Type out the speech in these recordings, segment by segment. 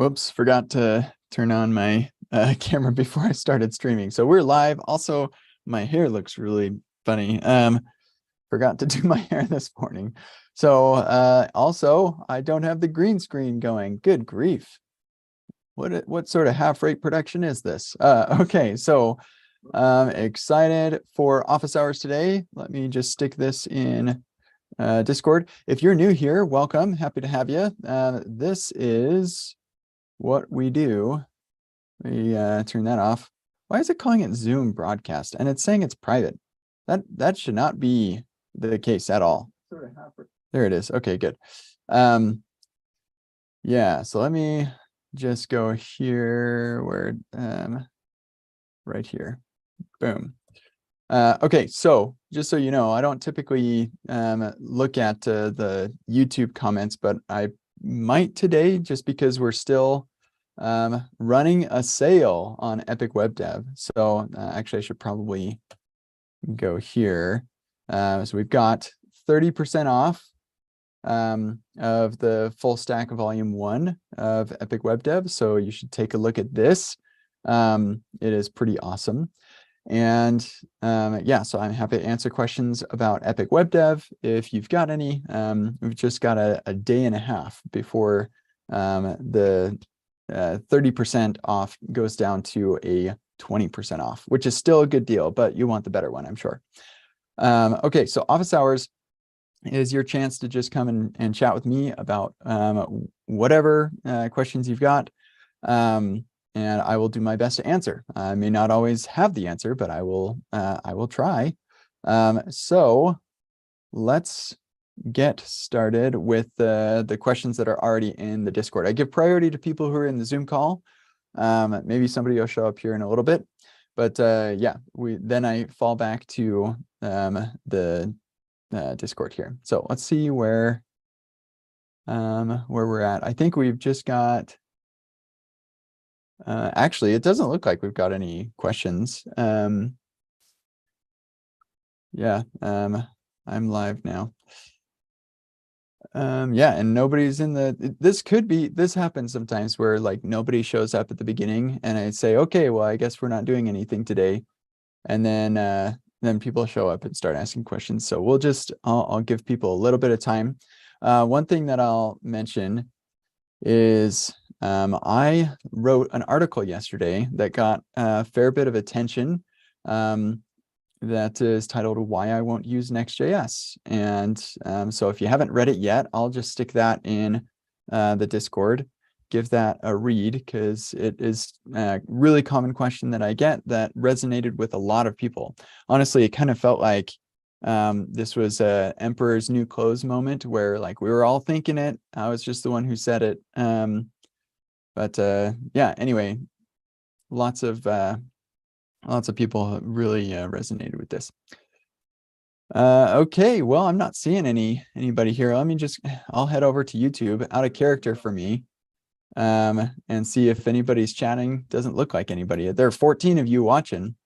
Whoops, forgot to turn on my camera before I started streaming. So we're live. Also, my hair looks really funny. Forgot to do my hair this morning. So also, I don't have the green screen going. Good grief. What sort of half-rate production is this? Okay, so excited for office hours today. Let me just stick this in Discord. If you're new here, welcome. Happy to have you. This is what we do. We turn that off. Why is it calling it Zoom broadcast? And it's saying it's private. That should not be the case at all. There it is. Okay, good. Yeah, so let me just go here where right here. Boom. Okay, so just so you know, I don't typically look at the YouTube comments, but I might today just because we're still running a sale on Epic Web Dev. So actually I should probably go here. So we've got 30% off of the full stack volume 1 of Epic Web Dev. So you should take a look at this. It is pretty awesome. And yeah, so I'm happy to answer questions about Epic Web Dev if you've got any. We've just got a day and a half before the 30% off goes down to a 20% off, which is still a good deal, but you want the better one, I'm sure. Okay, so office hours is your chance to just come and chat with me about whatever questions you've got. And I will do my best to answer. I may not always have the answer, but I will try. So let's get started with the questions that are already in the Discord. I give priority to people who are in the Zoom call. Maybe somebody will show up here in a little bit, but yeah, then I fall back to the Discord here. So let's see where we're at. I think we've just got. Actually, it doesn't look like we've got any questions. Yeah, I'm live now. Yeah, and nobody's in this happens sometimes where like nobody shows up at the beginning and I say, okay, well, I guess we're not doing anything today. And then people show up and start asking questions. So I'll give people a little bit of time. One thing that I'll mention is I wrote an article yesterday that got a fair bit of attention that is titled Why I Won't Use Next.js. And so if you haven't read it yet, I'll just stick that in the Discord. Give that a read because it is a really common question that I get that resonated with a lot of people. Honestly, it kind of felt like this was a Emperor's New Clothes moment where like we were all thinking it. I was just the one who said it. But yeah, anyway, lots of people really resonated with this. Okay, well, I'm not seeing anybody here. I'll head over to YouTube out of character for me and see if anybody's chatting. Doesn't look like anybody. There are 14 of you watching.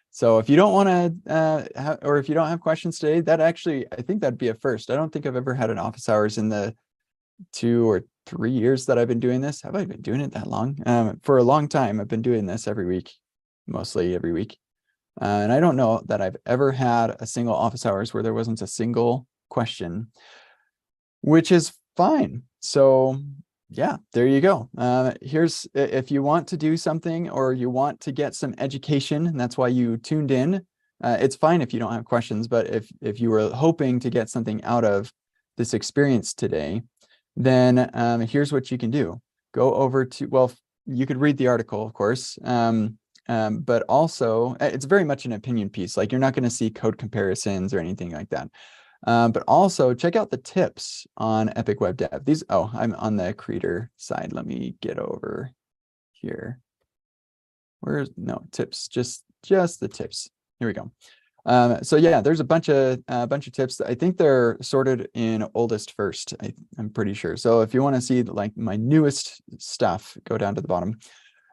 So if you don't want to, or if you don't have questions today, I think that'd be a first. I don't think I've ever had an office hours in the 2 or 3 years that I've been doing this. Have I been doing it that long? For a long time, I've been doing this every week, mostly every week. And I don't know that I've ever had a single office hours where there wasn't a single question, which is fine. So yeah, there you go. If you want to do something or you want to get some education, and that's why you tuned in, it's fine if you don't have questions, but if you were hoping to get something out of this experience today, then here's what you can do. Go over to, well, you could read the article, of course, but also it's very much an opinion piece. Like you're not going to see code comparisons or anything like that. But also check out the tips on Epic Web Dev. I'm on the creator side. Let me get over here. Tips, just the tips. Here we go. So yeah, there's a bunch of tips. I think they're sorted in oldest first. I'm pretty sure. So if you want to see like my newest stuff, go down to the bottom.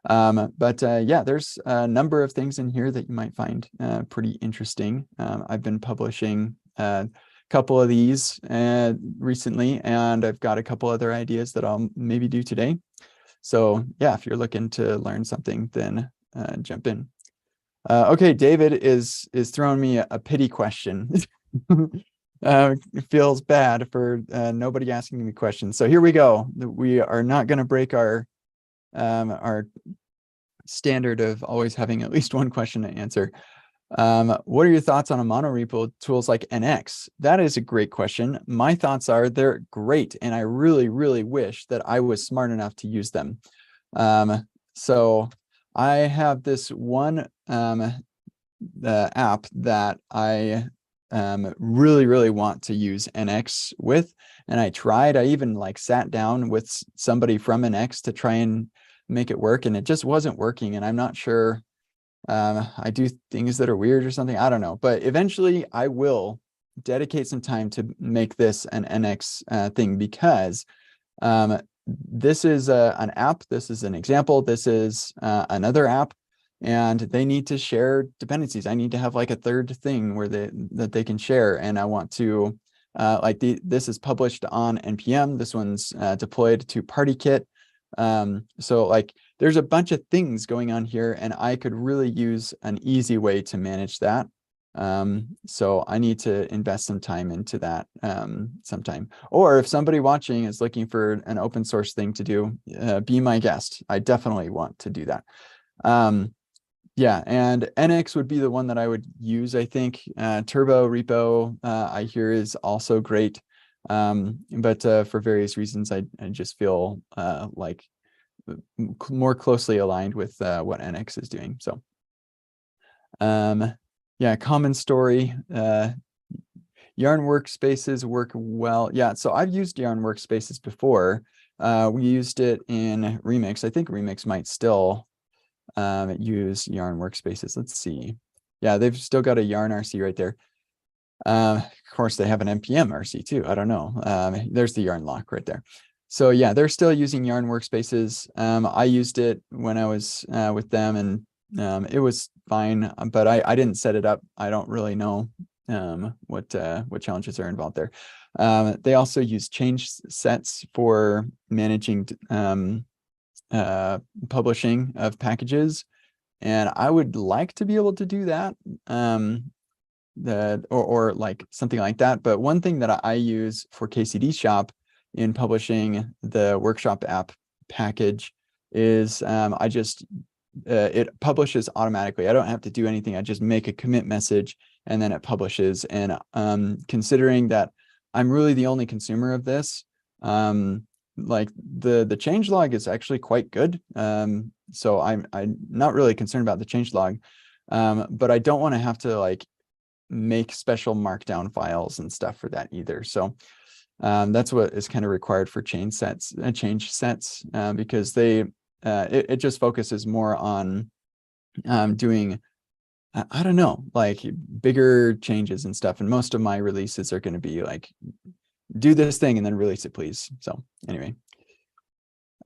But yeah, there's a number of things in here that you might find pretty interesting. I've been publishing couple of these recently, and I've got a couple other ideas that I'll maybe do today. So yeah, if you're looking to learn something, then jump in. Okay, David is throwing me a pity question. It feels bad for nobody asking me questions. So here we go. We are not going to break our standard of always having at least one question to answer. What are your thoughts on a monorepo tools like NX? That is a great question. My thoughts are they're great, and I really, really wish that I was smart enough to use them. So I have this one app that I really, really want to use NX with, and I tried. I even like sat down with somebody from NX to try and make it work, and it just wasn't working. And I'm not sure. I do things that are weird or something. I don't know, but eventually I will dedicate some time to make this an NX thing, because this is an app. This is an example. This is another app, and they need to share dependencies. I need to have like a third thing where that they can share, and I want to this is published on NPM. This one's deployed to PartyKit. So like there's a bunch of things going on here, and I could really use an easy way to manage that. So I need to invest some time into that sometime. Or if somebody watching is looking for an open source thing to do, be my guest. I definitely want to do that. Yeah, and NX would be the one that I would use, I think. Turbo Repo, I hear, is also great. But for various reasons, I just feel like more closely aligned with what NX is doing. So yeah, common story. Yarn workspaces work well. Yeah, so I've used Yarn workspaces before. We used it in Remix. I think Remix might still use Yarn workspaces. Let's see. Yeah, they've still got a Yarn RC right there. Of course, they have an NPM RC too. I don't know. There's the Yarn lock right there. So yeah, they're still using Yarn workspaces. I used it when I was with them, and it was fine, but I didn't set it up. I don't really know what challenges are involved there. They also use change sets for managing publishing of packages, and I would like to be able to do that. Or like something like that. But one thing that I use for KCD Shop in publishing the workshop app package is I just it publishes automatically. I don't have to do anything. I just make a commit message and then it publishes. And considering that I'm really the only consumer of this, like the changelog is actually quite good. So I'm not really concerned about the changelog, but I don't want to have to like make special markdown files and stuff for that either. So that's what is kind of required for change sets, because it just focuses more on doing, I don't know, like bigger changes and stuff. And most of my releases are going to be like, do this thing and then release it, please. So anyway,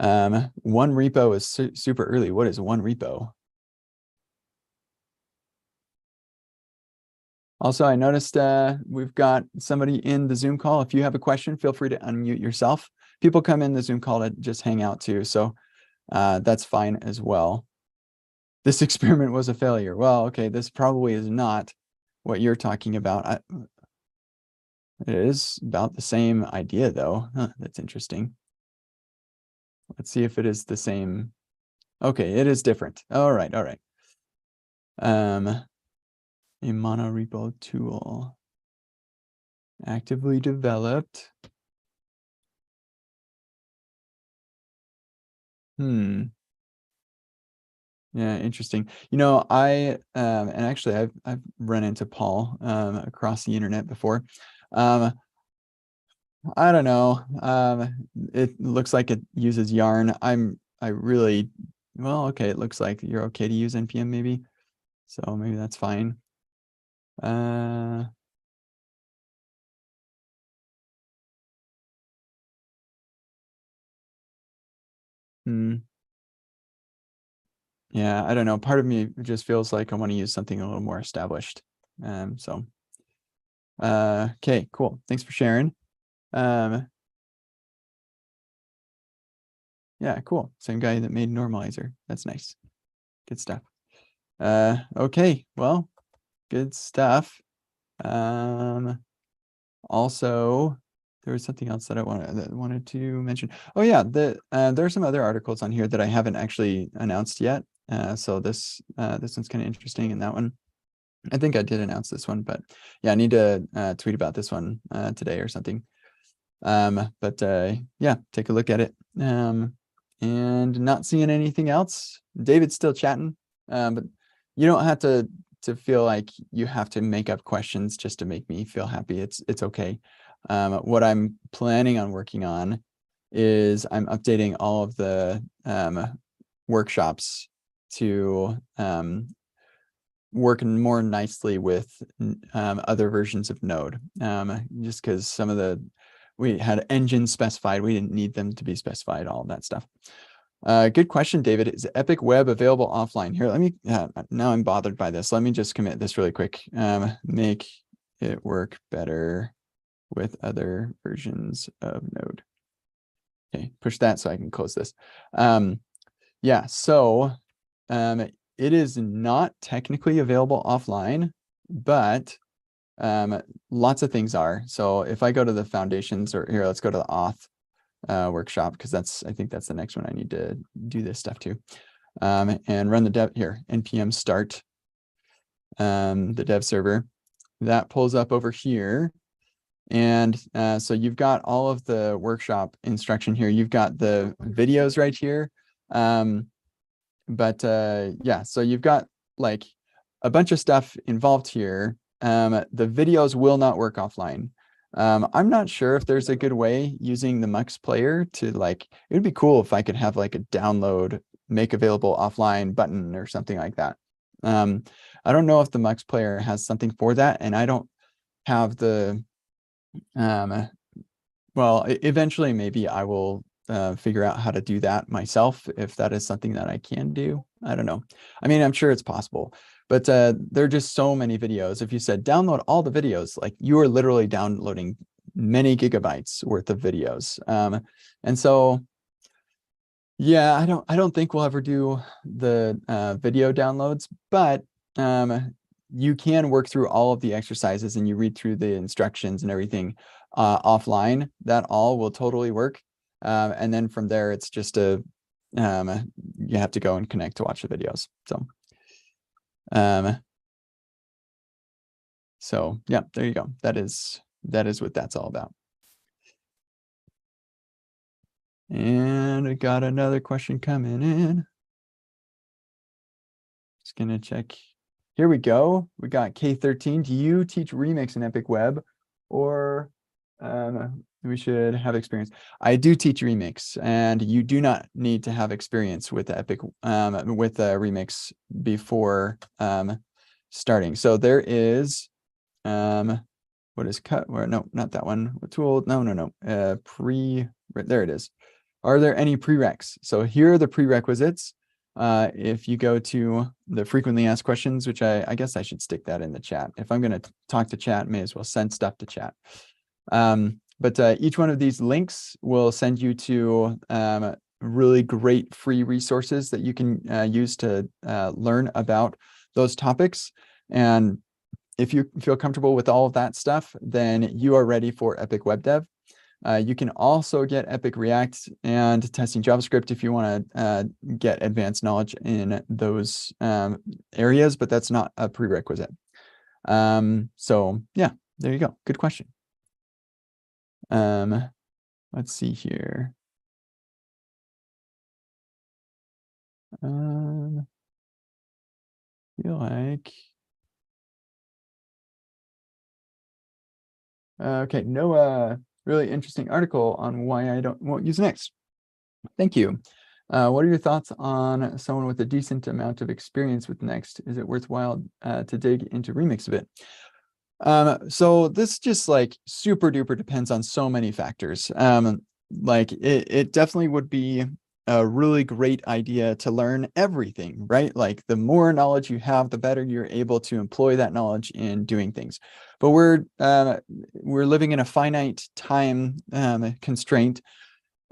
one repo is super early. What is one repo? Also, I noticed we've got somebody in the Zoom call. If you have a question, feel free to unmute yourself. People come in the Zoom call to just hang out too, so that's fine as well. This experiment was a failure. Well, okay, this probably is not what you're talking about. It is about the same idea, though. Huh, that's interesting. Let's see if it is the same. Okay, it is different. All right, all right. A monorepo tool. Actively developed. Yeah, interesting. You know, and actually I've run into Paul across the internet before. I don't know. It looks like it uses Yarn. Well, okay, it looks like you're okay to use NPM maybe. So maybe that's fine. Yeah, I don't know. Part of me just feels like I want to use something a little more established. Okay, cool. Thanks for sharing. Yeah, cool. Same guy that made Normalizer. That's nice. Good stuff. Okay, well, good stuff. Also, there was something else that I wanted to mention. Oh yeah, there are some other articles on here that I haven't actually announced yet. So this one's kind of interesting, and that one, I think I did announce this one, but yeah, I need to tweet about this one today or something. But yeah, take a look at it. And not seeing anything else. David's still chatting, but you don't have to feel like you have to make up questions just to make me feel happy. It's okay. What I'm planning on working on is I'm updating all of the workshops to work more nicely with other versions of Node, just because some of we had engines specified, we didn't need them to be specified, all of that stuff. Good question, David. Is Epic Web available offline? Here, let me, now I'm bothered by this. Let me just commit this really quick. Make it work better with other versions of Node. Okay, push that so I can close this. Yeah, so it is not technically available offline, but lots of things are. So if I go to the foundations, or here, let's go to the auth workshop, because I think that's the next one I need to do this stuff to, and run the dev here, npm start the dev server. That pulls up over here. And so you've got all of the workshop instruction here. You've got the videos right here. But yeah, so you've got like a bunch of stuff involved here. The videos will not work offline. I'm not sure if there's a good way using the Mux player to like, it would be cool if I could have like a download, make available offline button or something like that. I don't know if the Mux player has something for that, and I don't have the, well, eventually maybe I will figure out how to do that myself, if that is something that I can do. I don't know. I mean, I'm sure it's possible, but there are just so many videos. If you said download all the videos, like you are literally downloading many gigabytes worth of videos. And so, yeah, I don't think we'll ever do the video downloads, but you can work through all of the exercises and you read through the instructions and everything offline. That all will totally work. And then from there, it's just you have to go and connect to watch the videos. So yeah, there you go. That is what that's all about. And I got another question coming in. Just gonna check. Here we go. We got K13. Do you teach Remix in Epic Web, or we should have experience? I do teach Remix, and you do not need to have experience with Epic with Remix before starting. So there is what is cut? Or no, not that one. What tool? No. There it is. Are there any prereqs? So here are the prerequisites. If you go to the frequently asked questions, which I guess I should stick that in the chat. If I'm going to talk to chat, may as well send stuff to chat. But each one of these links will send you to really great free resources that you can use to learn about those topics. And if you feel comfortable with all of that stuff, then you are ready for Epic Web Dev. You can also get Epic React and testing JavaScript if you want to get advanced knowledge in those areas, but that's not a prerequisite. So yeah, there you go. Good question. Let's see here. Feel like okay, Noah, really interesting article on why I won't use Next. Thank you. What are your thoughts on someone with a decent amount of experience with Next? Is it worthwhile to dig into Remix a bit? So this just like super duper depends on so many factors. Like it definitely would be a really great idea to learn everything, right? Like the more knowledge you have, the better you're able to employ that knowledge in doing things. But we're living in a finite time constraint.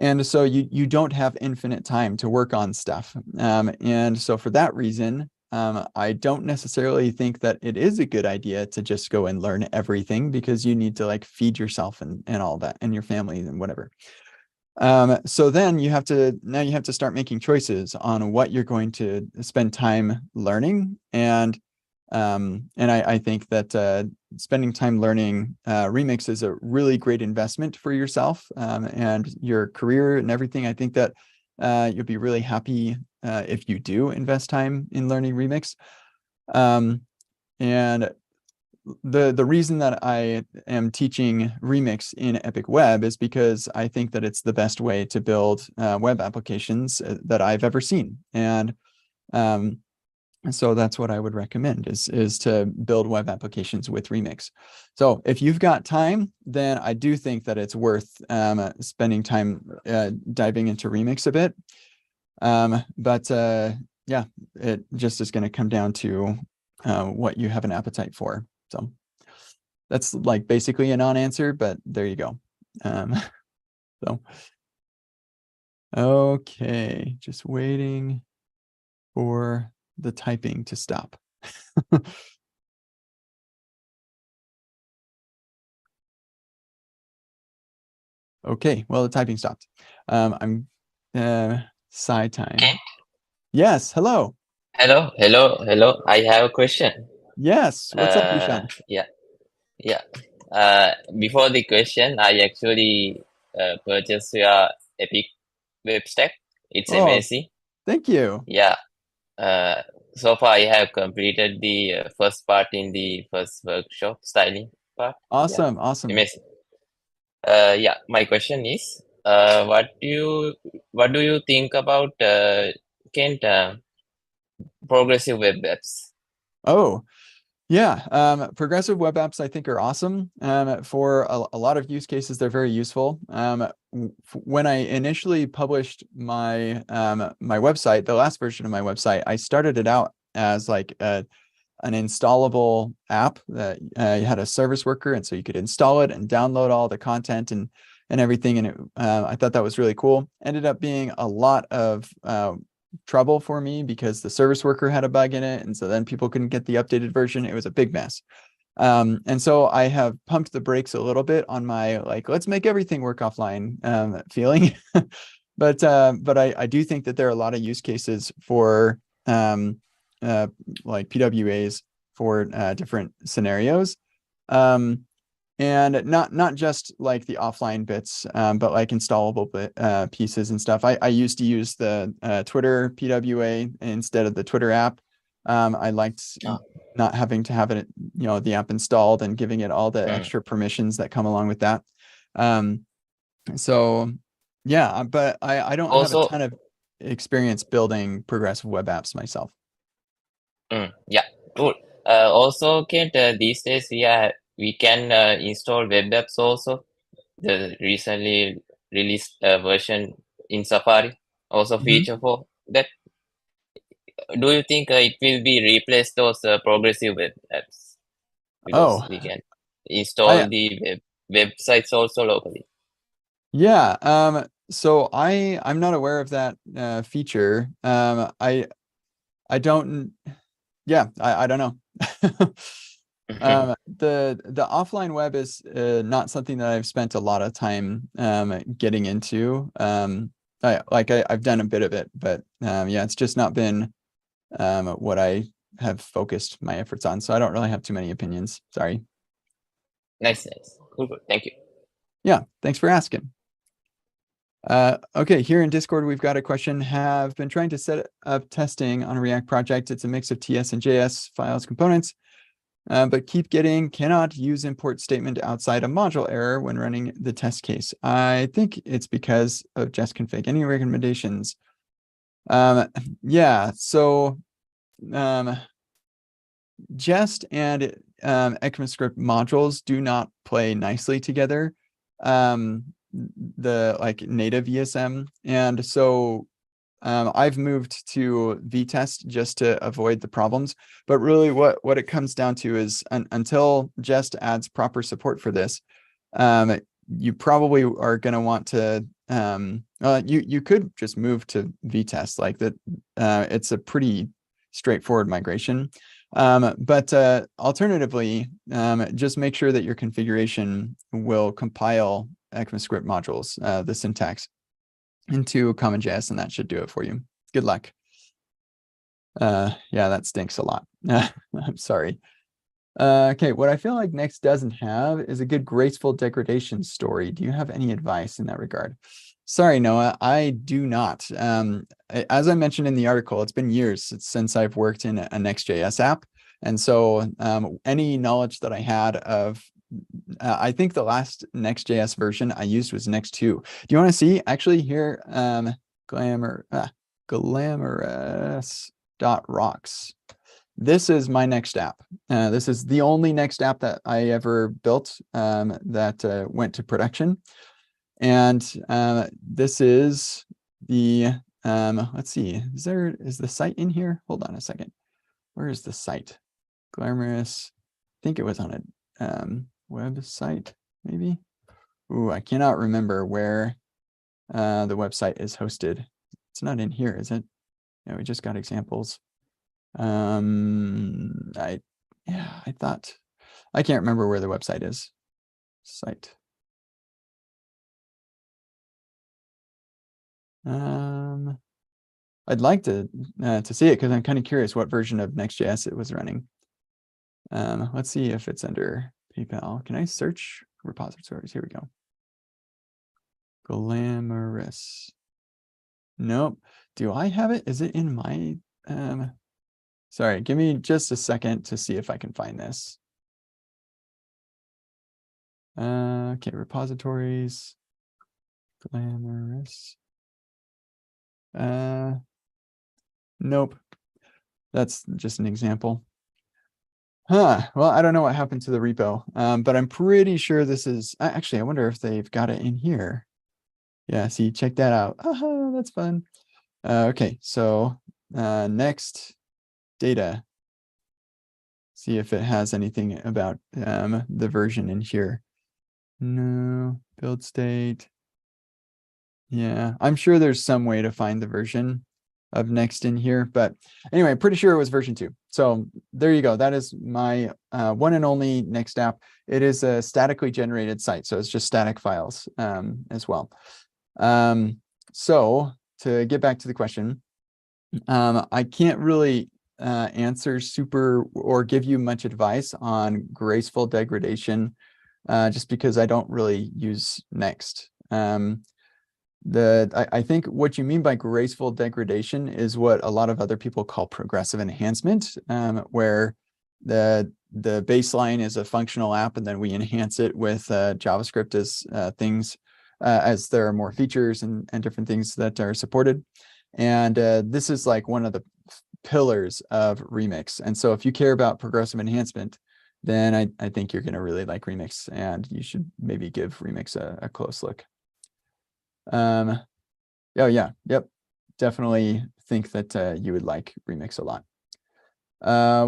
And so you don't have infinite time to work on stuff. And so for that reason, I don't necessarily think that it is a good idea to just go and learn everything, because you need to like feed yourself and all that, and your family and whatever. So then you have to start making choices on what you're going to spend time learning. And I think that spending time learning Remix is a really great investment for yourself and your career and everything. I think that you'll be really happy if you do invest time in learning Remix. And the reason that I am teaching Remix in Epic Web is because I think that it's the best way to build web applications that I've ever seen. And so that's what I would recommend is to build web applications with Remix. So if you've got time, then I do think that it's worth spending time diving into Remix a bit. But yeah, it just is going to come down to what you have an appetite for. So that's like basically a non-answer, but there you go. So, okay, just waiting for the typing to stop. Okay, well, the typing stopped. I'm side time. Okay. Yes, hello. Hello. I have a question. Yes, what's up, Ishan? Yeah. Before the question, I actually purchased your Epic web stack. It's Oh, amazing. thank you. Yeah. Uh, so far, I have completed the first part in the first workshop styling part. Yeah, Awesome, awesome. amazing. Yeah. My question is, what do you think about Kent progressive web apps? Oh, yeah, progressive web apps I think are awesome. For a lot of use cases, they're very useful. When I initially published my my website, the last version of my website, I started it out as like an installable app that you had a service worker, and so you could install it and download all the content and everything. And it, I thought that was really cool. Ended up being a lot of trouble for me because the service worker had a bug in it, and so then people couldn't get the updated version. It was a big mess. And so I have pumped the brakes a little bit on my like, let's make everything work offline feeling. But I do think that there are a lot of use cases for like PWAs for different scenarios. And not just like the offline bits, but like installable pieces and stuff. I used to use the Twitter PWA instead of the Twitter app. I liked Oh, not having to have it, you know, the app installed and giving it all the mm. extra permissions that come along with that. So yeah, but I don't have a Also, ton of experience building progressive web apps myself. yeah, cool. Also, Kent, these days we can install web apps also. The recently released version in Safari also Mhm. feature for that. Do you think it will be replace those progressive web apps because Oh, we can I install the websites also locally? yeah. So I'm not aware of that feature. I don't. Yeah, I don't know. The offline web is not something that I've spent a lot of time getting into. I've done a bit of it, but yeah, it's just not been what I have focused my efforts on. So I don't really have too many opinions. Sorry. Nice. Cool. Thank you. Yeah, thanks for asking. Okay, here in Discord, we've got a question. Have been trying to set up testing on a React project. It's a mix of TS and JS files components, but keep getting cannot use import statement outside a module error when running the test case. I think it's because of jest config. Any recommendations? Yeah, so jest and ECMAScript modules do not play nicely together. The like native ESM. And so I've moved to vtest just to avoid the problems. But really what it comes down to is until Jest adds proper support for this, you probably are going to want to you could just move to VTest like that. It's a pretty straightforward migration. But alternatively, just make sure that your configuration will compile ECMAScript modules, the syntax, into CommonJS, and that should do it for you. Good luck. Yeah, that stinks a lot. I'm sorry. Okay, what I feel like Next doesn't have is a good graceful degradation story. Do you have any advice in that regard? Sorry, Noah, I do not. As I mentioned in the article, it's been years since I've worked in a Next.js app. And so any knowledge that I had of, I think the last Next.js version I used was Next 2. Do you want to see? Actually, here, glamorous.rocks. This is my Next app. This is the only Next app that I ever built that went to production. And this is the, let's see, is the site in here? Hold on a second. Where is the site? Glamorous, I think it was on a website, maybe. Ooh, I cannot remember where the website is hosted. It's not in here, is it? Yeah, we just got examples. I thought, I can't remember where the website is. Site. I'd like to see it because I'm kind of curious what version of Next.js it was running. Let's see if it's under PayPal. Can I search repositories? Here we go. Glamorous. Nope. Do I have it? Is it in my sorry, give me just a second to see if I can find this. Okay, repositories. Glamorous. Nope. That's just an example. Huh. Well, I don't know what happened to the repo, but I'm pretty sure this is, actually, I wonder if they've got it in here. Yeah, see, check that out. Aha, that's fun. Okay, so next data. See if it has anything about the version in here. No, build state. Yeah, I'm sure there's some way to find the version of Next in here, but anyway, pretty sure it was version 2. So there you go. That is my one and only Next app. It is a statically generated site, so it's just static files as well. So to get back to the question, I can't really answer super or give you much advice on graceful degradation just because I don't really use Next. I think what you mean by graceful degradation is what a lot of other people call progressive enhancement, where the baseline is a functional app and then we enhance it with JavaScript as things as there are more features and different things that are supported. And this is like one of the pillars of Remix. And so if you care about progressive enhancement, then I think you're going to really like Remix, and you should maybe give Remix a close look. Oh yeah, yep, definitely think that you would like Remix a lot.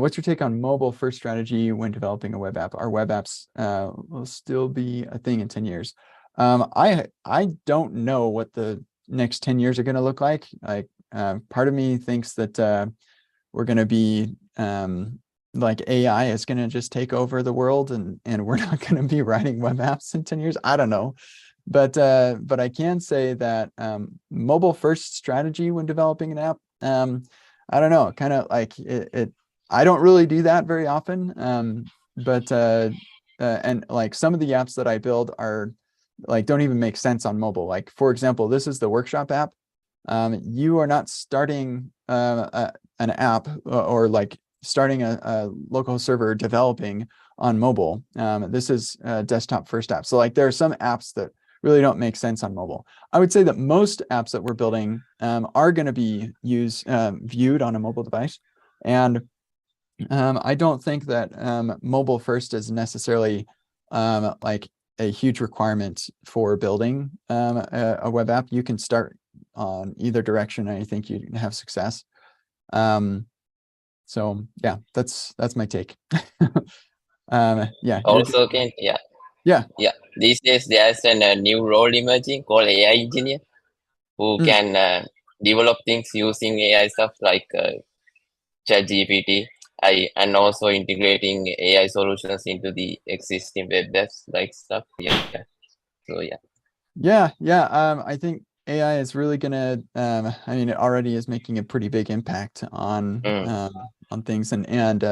What's your take on mobile first strategy when developing a web app? Our web apps will still be a thing in 10 years. I don't know what the next 10 years are going to look like. Like part of me thinks that we're going to be like AI is going to just take over the world, and we're not going to be writing web apps in 10 years. I don't know. But I can say that mobile first strategy when developing an app, I don't know, kind of like I don't really do that very often. And like some of the apps that I build are like don't even make sense on mobile. Like for example, this is the workshop app. You are not starting an app or like starting a local server developing on mobile. This is a desktop first app. So like there are some apps that really don't make sense on mobile. I would say that most apps that we're building are going to be viewed on a mobile device. And I don't think that mobile first is necessarily like a huge requirement for building a web app. You can start on either direction, and I think you have success. So yeah, that's my take. Yeah. Also, can yeah. Yeah. Yeah, these days there's a new role emerging called AI engineer who Mm. can develop things using AI stuff like ChatGPT, and also integrating AI solutions into the existing web apps like stuff. Yeah. So yeah. Yeah. I think AI is really gonna, I mean, it already is making a pretty big impact Mm, on things. And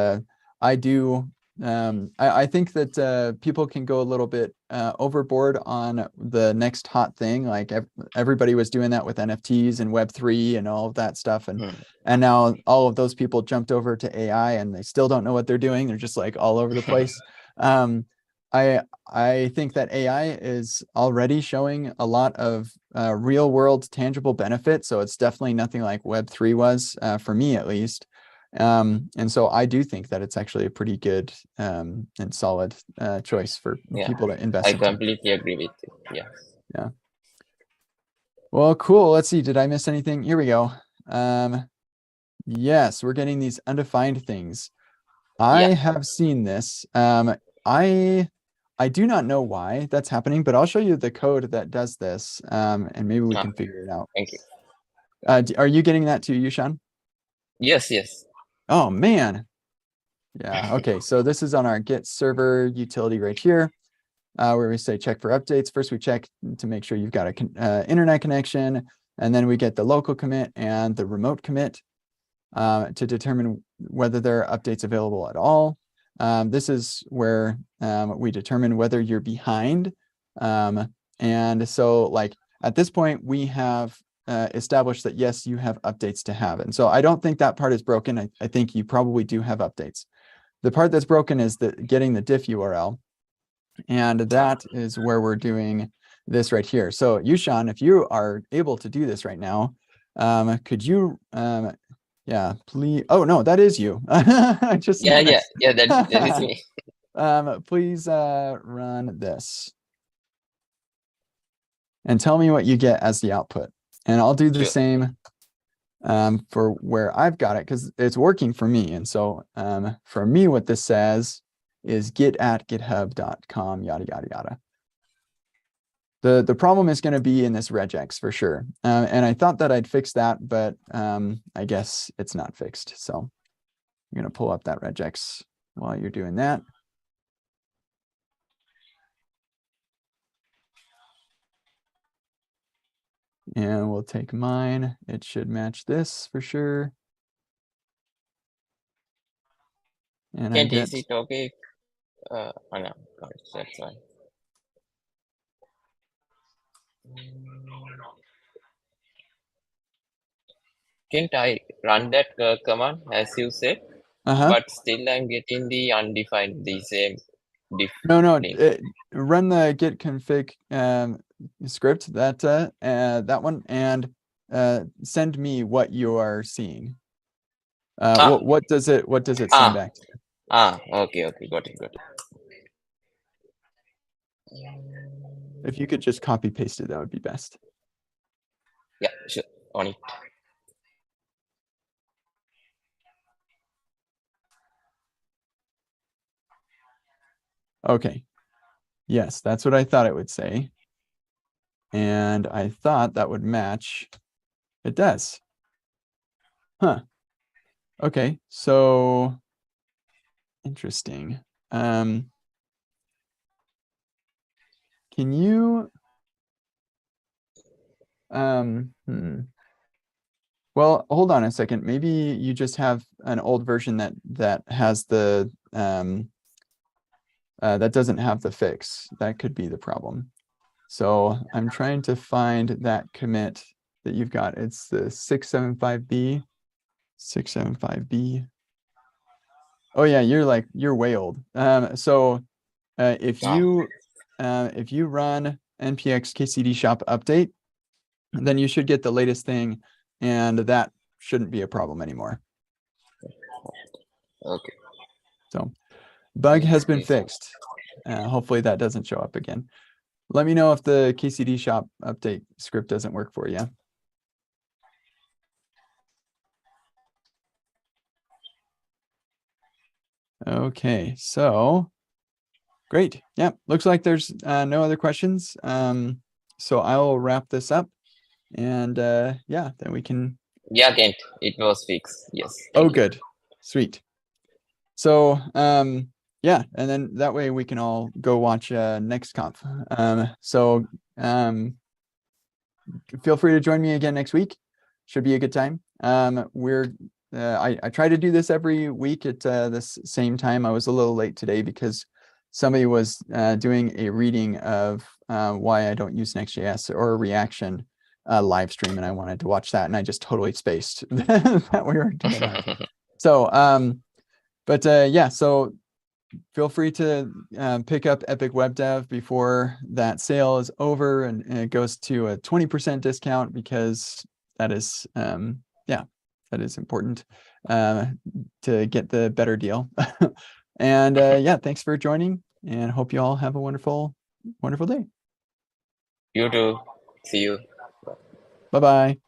I do, I think that people can go a little bit overboard on the next hot thing. Like everybody was doing that with NFTs and Web3 and all of that stuff. mm. And now all of those people jumped over to AI and they still don't know what they're doing. They're just like all over the place. Um, I think that AI is already showing a lot of real world tangible benefit. So it's definitely nothing like Web3 was, for me at least. And so I do think that it's actually a pretty good and solid choice for Yeah, people to invest I into. completely agree with you. Yeah. Yeah. Well, cool. Let's see. Did I miss anything? Here we go. Yes, we're getting these undefined things. I Yeah. have seen this. I do not know why that's happening, but I'll show you the code that does this, and maybe we Ah, can figure it out. thank you. Are you getting that too, Yushan? Yes, yes. Oh man. Yeah. Okay. So this is on our Git server utility right here, where we say check for updates. First, we check to make sure you've got a internet connection, and then we get the local commit and the remote commit to determine whether there are updates available at all. This is where we determine whether you're behind. And so like at this point, we have established that yes, you have updates to have. And so I don't think that part is broken. I think you probably do have updates. The part that's broken is getting the diff URL. And Ah, that is where we're doing this right here. So Yushan, if you are able to do this right now, could you, yeah, please, oh no, that is you. I just yeah, yeah, noticed. yeah. That is me. Please run this and tell me what you get as the output. And I'll do the Sure. same for where I've got it because it's working for me. And so for me, what this says is git@github.com, yada, yada, yada. The problem is going to be in this regex for sure. And I thought that I'd fix that, but I guess it's not fixed. So I'm going to pull up that regex while you're doing that. And we'll take mine. It should match this for sure. And I Can't is get, it okay? Oh no, God, that's fine. Can't I run that command as you said? uh-huh. But still, I'm getting the undefined, the same diff No, link. run the git config script, that one, and send me what you are seeing. Ah, What does it send ah, back to? okay, okay, got it, got it. If you could just copy paste it, that would be best. Yeah, sure, on it. Okay. Yes, that's what I thought it would say. And I thought that would match. It does. Huh. Okay. So interesting. Can you hmm. Well, hold on a second. Maybe you just have an old version that has the that doesn't have the fix. That could be the problem. So I'm trying to find that commit that you've got. It's the 675B. 675B. Oh yeah, you're way old. So if Ah, you run npx kcd shop update, then you should get the latest thing, and that shouldn't be a problem anymore. okay. So bug has been Yes. fixed. Hopefully that doesn't show up again. Let me know if the KCD shop update script doesn't work for you. Okay, so Great. Yeah, looks like there's no other questions. So I'll wrap this up, and yeah, then we can. Yeah, Kent, it was fixed. Yes. Oh, Thank you. good, sweet. So yeah, and then that way we can all go watch NextConf. So feel free to join me again next week. Should be a good time. I try to do this every week at this same time. I was a little late today because somebody was doing a reading of why I don't use Next.js or a reaction live stream, and I wanted to watch that, and I just totally spaced that we were doing that. So, but yeah, so feel free to pick up Epic Web Dev before that sale is over, and it goes to a 20% discount because that is, yeah, that is important to get the better deal. And yeah, thanks for joining, and hope you all have a wonderful, wonderful day. You too. See you. Bye-bye.